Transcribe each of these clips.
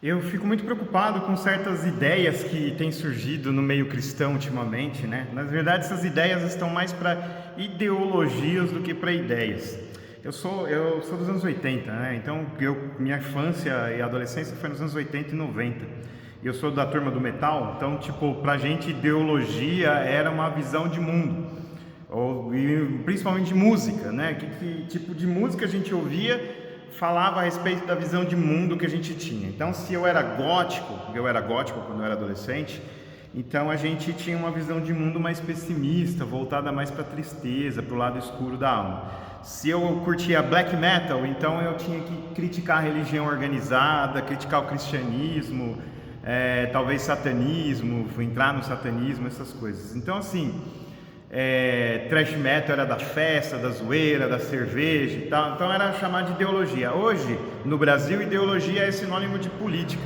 Eu fico muito preocupado com certas ideias que têm surgido no meio cristão ultimamente, né? Na verdade, essas ideias estão mais para ideologias do que para ideias. Eu sou dos anos 80, né? Então, minha infância e adolescência foi nos anos 80 e 90. Eu sou da turma do metal, então, tipo, pra gente ideologia era uma visão de mundo, e principalmente de música, né? Que tipo de música a gente ouvia falava a respeito da visão de mundo que a gente tinha. Então, se eu era gótico quando eu era adolescente, então a gente tinha uma visão de mundo mais pessimista, voltada mais para a tristeza, para o lado escuro da alma. Se eu curtia black metal, então eu tinha que criticar a religião organizada, criticar o cristianismo, talvez satanismo, entrar no satanismo, essas coisas. Então, assim, thrash metal era da festa, da zoeira, da cerveja e tal, então era chamado de ideologia. Hoje, no Brasil, ideologia é sinônimo de política.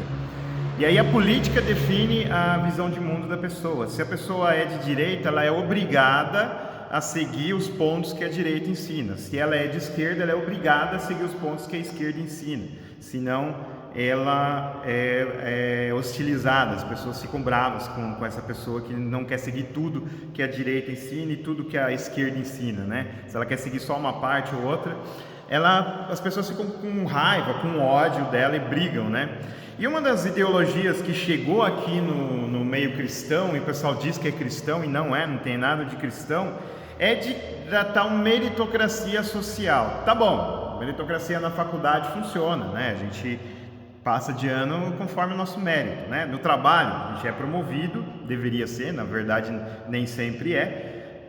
E aí a política define a visão de mundo da pessoa. Se a pessoa é de direita, ela é obrigada a seguir os pontos que a direita ensina. Se ela é de esquerda, ela é obrigada a seguir os pontos que a esquerda ensina. Senão, ela é hostilizada, as pessoas ficam bravas com essa pessoa que não quer seguir tudo que a direita ensina e tudo que a esquerda ensina, né? Se ela quer seguir só uma parte ou outra, as pessoas ficam com raiva, com ódio dela e brigam, né? E uma das ideologias que chegou aqui no meio cristão, e o pessoal diz que é cristão e não tem nada de cristão, é de tratar uma meritocracia social. Tá bom, meritocracia na faculdade funciona, né? A gente passa de ano conforme o nosso mérito, né? No trabalho, a gente é promovido, deveria ser, na verdade nem sempre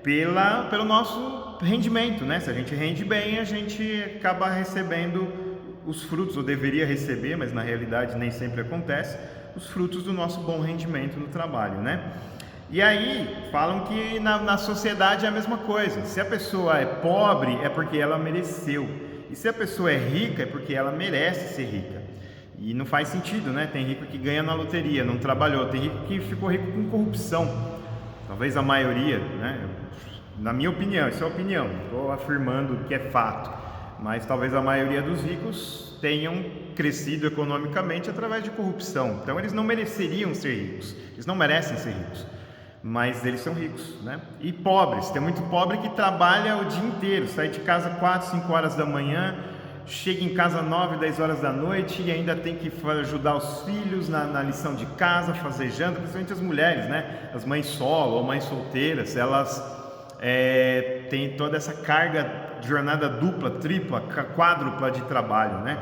pelo nosso rendimento, né? Se a gente rende bem, a gente acaba recebendo os frutos, ou deveria receber, mas na realidade nem sempre acontece, os frutos do nosso bom rendimento no trabalho, né? E aí falam que na sociedade é a mesma coisa. Se a pessoa é pobre, é porque ela mereceu. E se a pessoa é rica, é porque ela merece ser rica. E não faz sentido, né? Tem rico que ganha na loteria, não trabalhou. Tem rico que ficou rico com corrupção. Talvez a maioria, né? Na minha opinião, isso é opinião, não estou afirmando que é fato. Mas talvez a maioria dos ricos tenham crescido economicamente através de corrupção. Então eles não mereceriam ser ricos, eles não merecem ser ricos, mas eles são ricos, né? E pobres, tem muito pobre que trabalha o dia inteiro, sai de casa 4, 5 horas da manhã, chega em casa 9, 10 horas da noite e ainda tem que ajudar os filhos na lição de casa, fazer janta, principalmente as mulheres, né? As mães solo ou mães solteiras, elas têm toda essa carga de jornada dupla, tripla, quádrupla de trabalho, né?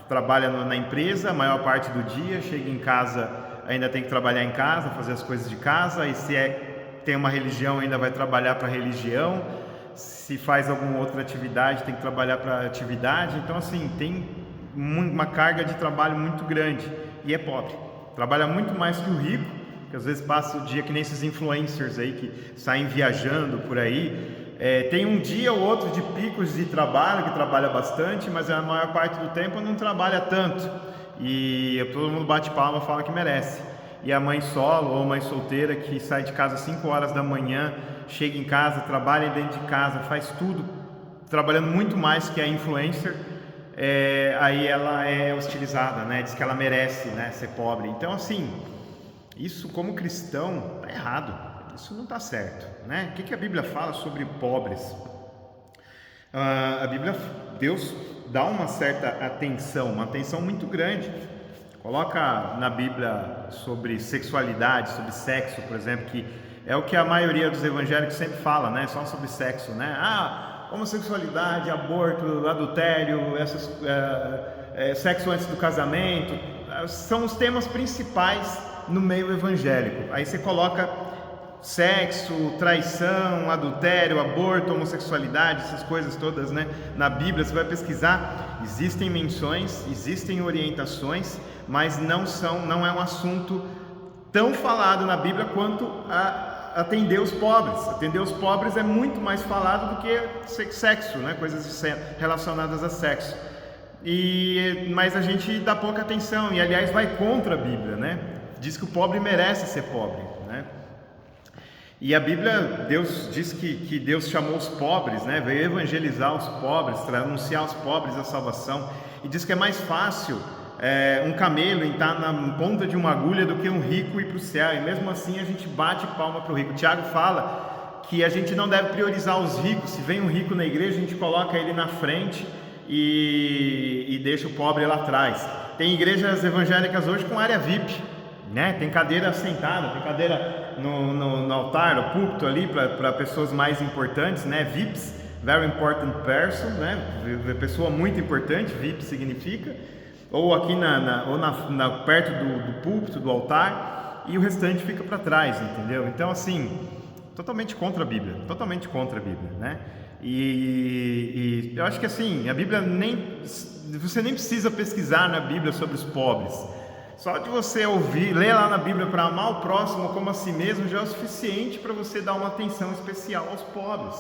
Trabalha na empresa a maior parte do dia, chega em casa, ainda tem que trabalhar em casa, fazer as coisas de casa, e se tem uma religião, ainda vai trabalhar para a religião, se faz alguma outra atividade, tem que trabalhar para a atividade. Então, assim, tem uma carga de trabalho muito grande e é pobre. Trabalha muito mais que o rico, que às vezes passa o dia que nem esses influencers aí que saem viajando por aí. Tem um dia ou outro de picos de trabalho, que trabalha bastante, mas a maior parte do tempo não trabalha tanto. E todo mundo bate palma e fala que merece. E a mãe solo ou mãe solteira que sai de casa às 5 horas da manhã, chega em casa, trabalha dentro de casa, faz tudo, trabalhando muito mais que a influencer, aí ela é hostilizada, né? Diz que ela merece, né, ser pobre. Então, assim, isso como cristão tá errado. Isso não está certo, né? O que a Bíblia fala sobre pobres? A Bíblia, Deus dá uma certa atenção, uma atenção muito grande. Coloca na Bíblia sobre sexualidade, sobre sexo, por exemplo, que é o que a maioria dos evangélicos sempre fala, né? Só sobre sexo, né? Homossexualidade, aborto, adultério, sexo antes do casamento, são os temas principais no meio evangélico. Aí você coloca sexo, traição, adultério, aborto, homossexualidade, essas coisas todas, né? Na Bíblia você vai pesquisar, existem menções, existem orientações, mas não é um assunto tão falado na Bíblia quanto atender os pobres. Atender os pobres é muito mais falado do que sexo, né? Coisas relacionadas a sexo. Mas a gente dá pouca atenção e, aliás, vai contra a Bíblia, né? Diz que o pobre merece ser pobre, né? E a Bíblia, Deus diz que Deus chamou os pobres, né? Veio evangelizar os pobres, anunciar aos pobres a salvação. E diz que é mais fácil um camelo em estar na ponta de uma agulha do que um rico ir para o céu, e mesmo assim a gente bate palma para o rico. Tiago fala que a gente não deve priorizar os ricos. Se vem um rico na igreja, a gente coloca ele na frente e deixa o pobre lá atrás. Tem igrejas evangélicas hoje com área VIP, né? Tem cadeira sentada, tem cadeira no altar, no púlpito ali para pessoas mais importantes, né? VIPs, Very Important Person, né? Pessoa muito importante, VIP significa. Ou aqui perto do púlpito, do altar, e o restante fica para trás, entendeu? Então, assim, totalmente contra a Bíblia, né? E eu acho que assim, a Bíblia você nem precisa pesquisar na Bíblia sobre os pobres. Só de você ler lá na Bíblia para amar o próximo como a si mesmo já é o suficiente para você dar uma atenção especial aos pobres.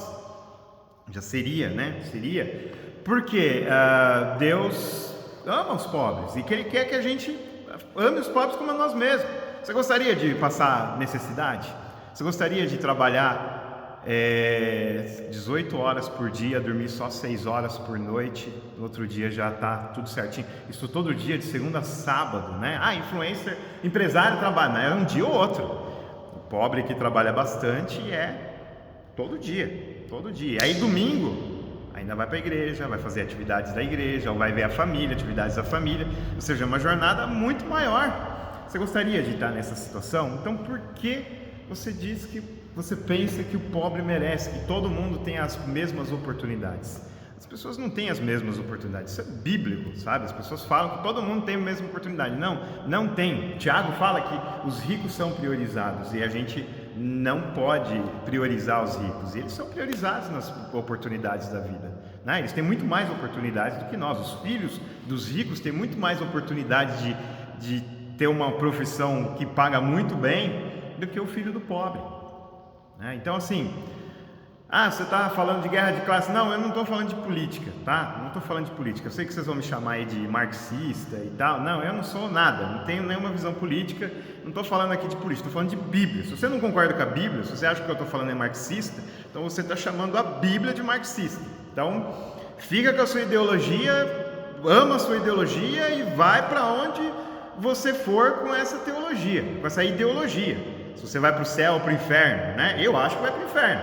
Já seria, né? Porque Deus ama os pobres e que Ele quer que a gente ame os pobres como a nós mesmos. Você gostaria de passar necessidade? Você gostaria de trabalhar 18 horas por dia, dormir só 6 horas por noite, no outro dia já está tudo certinho? Isso todo dia, de segunda a sábado, né? Influencer, empresário trabalha, é um dia ou outro. O pobre que trabalha bastante todo dia. Aí domingo ainda vai para a igreja, vai fazer atividades da igreja, ou vai ver a família, atividades da família, ou seja, uma jornada muito maior. Você gostaria de estar nessa situação? Então por que você pensa que o pobre merece, que todo mundo tem as mesmas oportunidades? As pessoas não têm as mesmas oportunidades, isso é bíblico, sabe? As pessoas falam que todo mundo tem a mesma oportunidade. Não tem. Tiago fala que os ricos são priorizados e a gente não pode priorizar os ricos. Eles são priorizados nas oportunidades da vida, né? Eles têm muito mais oportunidades do que nós. Os filhos dos ricos têm muito mais oportunidades de ter uma profissão que paga muito bem do que o filho do pobre, né? Então assim, você está falando de guerra de classe. Não, eu não estou falando de política, tá? Não estou falando de política. Eu sei que vocês vão me chamar aí de marxista e tal. Não, eu não sou nada, não tenho nenhuma visão política. Não estou falando aqui de política, estou falando de Bíblia. Se você não concorda com a Bíblia, se você acha que eu estou falando é marxista, então você está chamando a Bíblia de marxista. Então, fica com a sua ideologia, ama a sua ideologia e vai para onde você for com essa teologia, com essa ideologia. Se você vai para o céu ou para o inferno, né? Eu acho que vai para o inferno,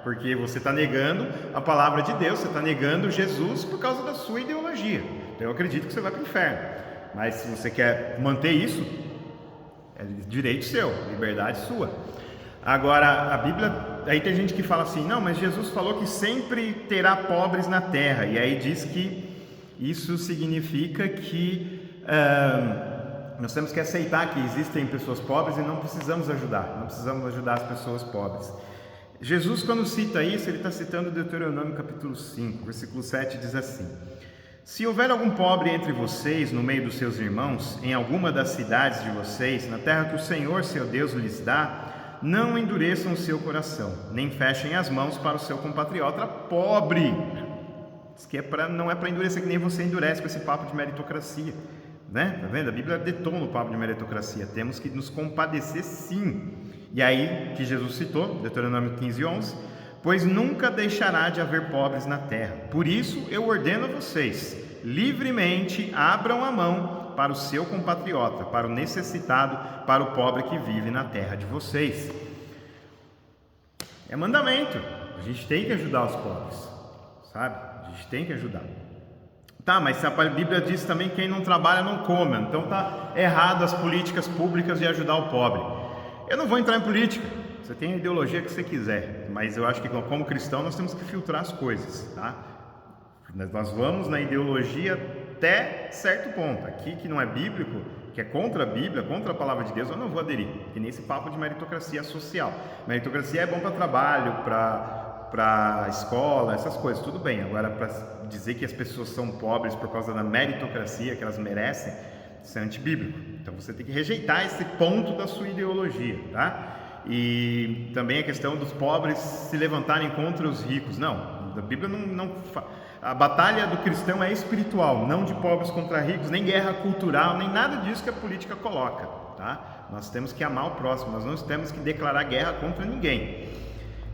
porque você está negando a palavra de Deus, você está negando Jesus por causa da sua ideologia. Então eu acredito que você vai para o inferno. Mas se você quer manter isso, é direito seu, liberdade sua. Agora, a Bíblia, aí tem gente que fala assim, não, mas Jesus falou que sempre terá pobres na terra, e aí diz que isso significa que nós temos que aceitar que existem pessoas pobres e não precisamos ajudar as pessoas pobres. Jesus, quando cita isso, ele está citando Deuteronômio capítulo 5, versículo 7, diz assim: se houver algum pobre entre vocês, no meio dos seus irmãos, em alguma das cidades de vocês, na terra que o Senhor, seu Deus, lhes dá, não endureçam o seu coração, nem fechem as mãos para o seu compatriota pobre. Diz que não é para endurecer, que nem você endurece com esse papo de meritocracia, né? Tá vendo? A Bíblia detona o papo de meritocracia. Temos que nos compadecer, sim. E aí, que Jesus citou, Deuteronômio 15, 11, pois nunca deixará de haver pobres na terra. Por isso eu ordeno a vocês, livremente abram a mão para o seu compatriota, para o necessitado, para o pobre que vive na terra de vocês. É mandamento. A gente tem que ajudar os pobres, sabe? A gente tem que ajudar. Tá, mas a Bíblia diz também que quem não trabalha não come. Então tá errado as políticas públicas de ajudar o pobre. Eu não vou entrar em política. Você tem a ideologia que você quiser, mas eu acho que como cristão nós temos que filtrar as coisas, tá? Nós vamos na ideologia até certo ponto. Aqui que não é bíblico, que é contra a Bíblia, contra a palavra de Deus, eu não vou aderir. Que nem esse papo de meritocracia social. Meritocracia é bom para trabalho, para escola, essas coisas, tudo bem. Agora, para dizer que as pessoas são pobres por causa da meritocracia, que elas merecem, isso é antibíblico. Então você tem que rejeitar esse ponto da sua ideologia, tá? E também a questão dos pobres se levantarem contra os ricos. Não, a Bíblia a batalha do cristão é espiritual, não de pobres contra ricos, nem guerra cultural, nem nada disso que a política coloca, tá? Nós temos que amar o próximo, nós não temos que declarar guerra contra ninguém.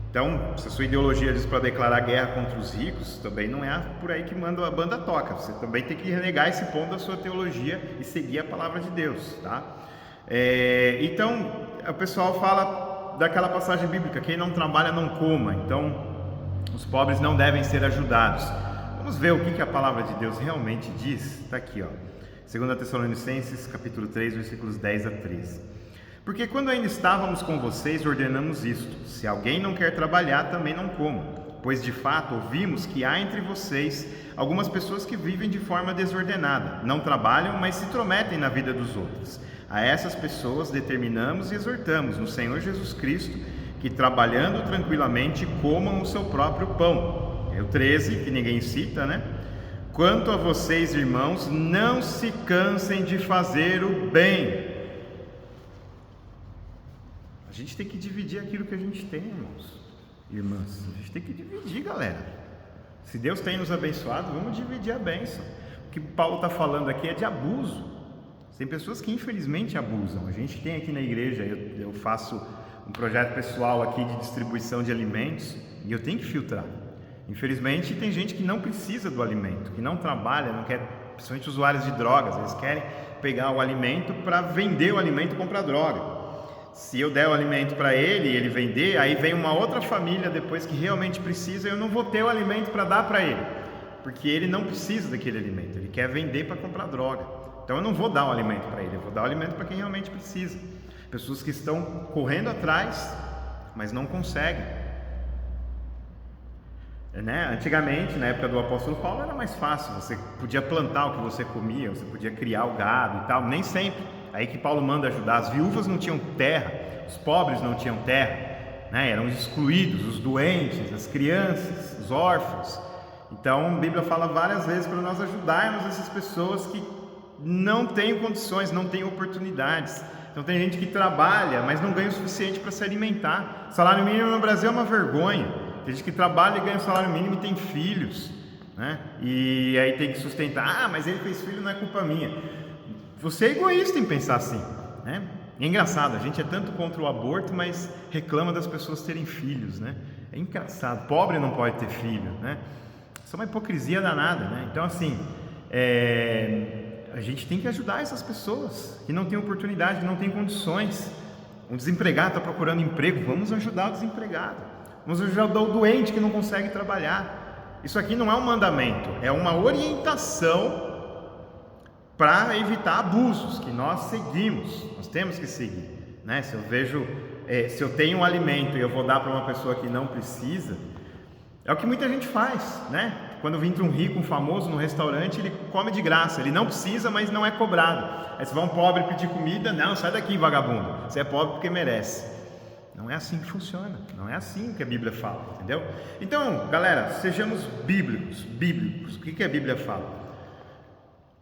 Então, se a sua ideologia diz para declarar guerra contra os ricos, também não é por aí que manda a banda toca. Você também tem que renegar esse ponto da sua teologia e seguir a palavra de Deus, tá? Então, o pessoal fala daquela passagem bíblica: quem não trabalha não coma. Então, os pobres não devem ser ajudados. Vamos ver o que a palavra de Deus realmente diz. Está aqui, ó, 2 Tessalonicenses, capítulo 3, versículos 10 a 13. Porque quando ainda estávamos com vocês, ordenamos isto: se alguém não quer trabalhar, também não coma. Pois de fato ouvimos que há entre vocês algumas pessoas que vivem de forma desordenada, não trabalham, mas se intrometem na vida dos outros. A essas pessoas determinamos e exortamos no Senhor Jesus Cristo que, trabalhando tranquilamente, comam o seu próprio pão. É o 13, que ninguém cita, né? Quanto a vocês, irmãos, não se cansem de fazer o bem. A gente tem que dividir aquilo que a gente tem, irmãos, irmãs. A gente tem que dividir, galera. Se Deus tem nos abençoado, vamos dividir a bênção. O que Paulo está falando aqui é de abuso. Tem pessoas que infelizmente abusam. A gente tem aqui na igreja, eu faço um projeto pessoal aqui de distribuição de alimentos e eu tenho que filtrar. Infelizmente tem gente que não precisa do alimento, que não trabalha, não quer, principalmente usuários de drogas, eles querem pegar o alimento para vender o alimento e comprar droga. Se eu der o alimento para ele e ele vender, aí vem uma outra família depois que realmente precisa, eu não vou ter o alimento para dar para ele, porque ele não precisa daquele alimento, ele quer vender para comprar droga. Então eu não vou dar o alimento para ele, eu vou dar o alimento para quem realmente precisa. Pessoas que estão correndo atrás, mas não conseguem. Antigamente, na época do apóstolo Paulo, era mais fácil, você podia plantar o que você comia, você podia criar o gado e tal, nem sempre. Aí que Paulo manda ajudar. As viúvas não tinham terra, os pobres não tinham terra, eram excluídos, os doentes, as crianças, os órfãos. Então a Bíblia fala várias vezes para nós ajudarmos essas pessoas que não têm condições, não têm oportunidades. Então tem gente que trabalha, mas não ganha o suficiente para se alimentar. O salário mínimo no Brasil é uma vergonha. Tem gente que trabalha e ganha o salário mínimo e tem filhos, e aí tem que sustentar. Mas ele fez filho, não é culpa minha. Você é egoísta em pensar assim, É engraçado, a gente é tanto contra o aborto, mas reclama das pessoas terem filhos, É engraçado. Pobre não pode ter filho, Isso é uma hipocrisia danada, Então assim, a gente tem que ajudar essas pessoas que não têm oportunidade, que não têm condições. Um desempregado está procurando emprego, vamos ajudar o desempregado. Vamos ajudar o doente que não consegue trabalhar. Isso aqui não é um mandamento, é uma orientação para evitar abusos que nós seguimos, nós temos que seguir, Se eu vejo, se eu tenho um alimento e eu vou dar para uma pessoa que não precisa, é o que muita gente faz, Quando entra um rico, um famoso no restaurante, ele come de graça, ele não precisa, mas não é cobrado. Aí se vai um pobre pedir comida, não, sai daqui, vagabundo, você é pobre porque merece. Não é assim que funciona, não é assim que a Bíblia fala, entendeu? Então, galera, sejamos bíblicos. O que a Bíblia fala?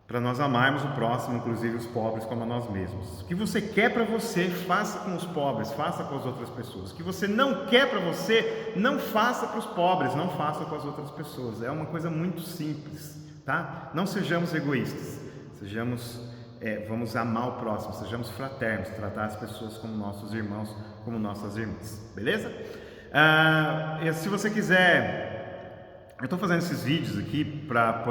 Para nós amarmos o próximo, inclusive os pobres, como a nós mesmos. O que você quer para você, faça com os pobres, faça com as outras pessoas. O que você não quer para você, não faça para os pobres, não faça com as outras pessoas. É uma coisa muito simples, tá? Não sejamos egoístas, vamos amar o próximo, sejamos fraternos, tratar as pessoas como nossos irmãos, como nossas irmãs, beleza? Se você quiser... Eu estou fazendo esses vídeos aqui para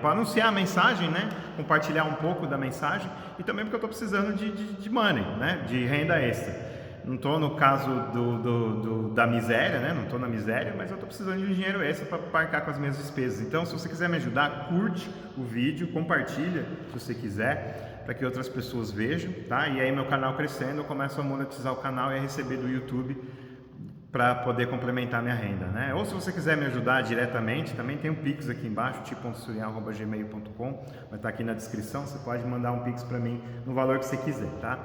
anunciar a mensagem, compartilhar um pouco da mensagem, e também porque eu estou precisando de money, de renda extra. Não estou no caso da miséria, não estou na miséria, mas eu estou precisando de dinheiro extra para pagar com as minhas despesas. Então, se você quiser me ajudar, curte o vídeo, compartilha se você quiser, para que outras pessoas vejam, tá? E aí meu canal crescendo, eu começo a monetizar o canal e a receber do YouTube para poder complementar minha renda, Ou se você quiser me ajudar diretamente, também tem um Pix aqui embaixo, tipo.surial@gmail.com, vai estar aqui na descrição, você pode mandar um Pix para mim no valor que você quiser, tá?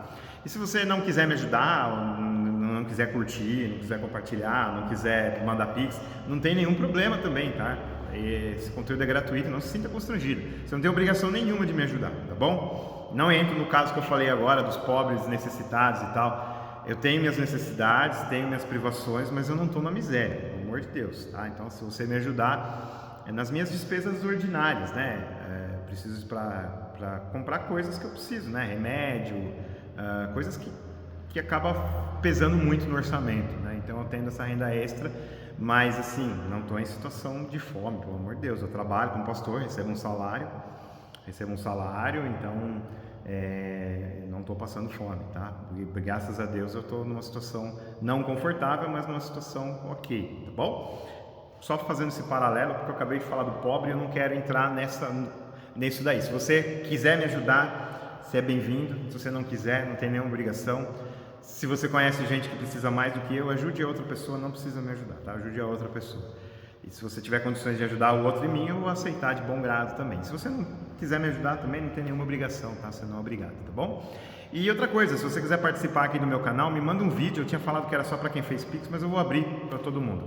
E se você não quiser me ajudar, não quiser curtir, não quiser compartilhar, não quiser mandar Pix, não tem nenhum problema também, tá? Esse conteúdo é gratuito, não se sinta constrangido, você não tem obrigação nenhuma de me ajudar, tá bom? Não entro no caso que eu falei agora, dos pobres necessitados e tal. Eu tenho minhas necessidades, tenho minhas privações, mas eu não estou na miséria, pelo amor de Deus, tá? Então, se você me ajudar, nas minhas despesas ordinárias, preciso para comprar coisas que eu preciso, remédio, coisas que que acaba pesando muito no orçamento, né? Então eu tendo essa renda extra, mas assim, não estou em situação de fome, pelo amor de Deus. Eu trabalho como pastor, recebo um salário, então não estou passando fome, tá? Porque, graças a Deus eu estou numa situação não confortável, mas numa situação ok, tá bom? Só fazendo esse paralelo, porque eu acabei de falar do pobre e eu não quero entrar nisso daí. Se você quiser me ajudar, você é bem-vindo. Se você não quiser, não tem nenhuma obrigação. Se você conhece gente que precisa mais do que eu, ajude a outra pessoa, não precisa me ajudar, tá? Ajude a outra pessoa. E se você tiver condições de ajudar o outro em mim, eu vou aceitar de bom grado também. Se você não quiser me ajudar também, não tem nenhuma obrigação, tá? Você não é obrigado, tá bom? E outra coisa, se você quiser participar aqui do meu canal, me manda um vídeo. Eu tinha falado que era só para quem fez Pix, mas eu vou abrir para todo mundo.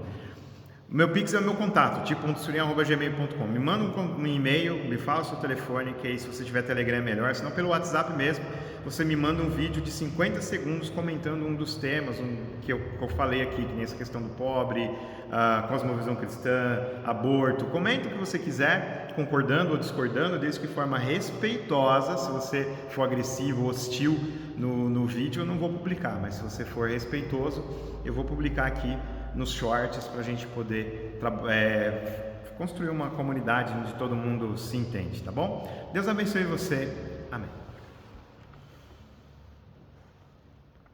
Meu Pix é o meu contato, tipo.surian@gmail.com. Me manda um e-mail, me fala o seu telefone, que aí se você tiver Telegram é melhor, senão pelo WhatsApp mesmo, você me manda um vídeo de 50 segundos comentando um dos temas que eu falei aqui, que nem essa questão do pobre, a cosmovisão cristã, aborto. Comenta o que você quiser, concordando ou discordando, desde que de forma respeitosa. Se você for agressivo, hostil no vídeo, eu não vou publicar, mas se você for respeitoso, eu vou publicar aqui nos shorts para a gente poder construir uma comunidade onde todo mundo se entende, tá bom? Deus abençoe você. Amém.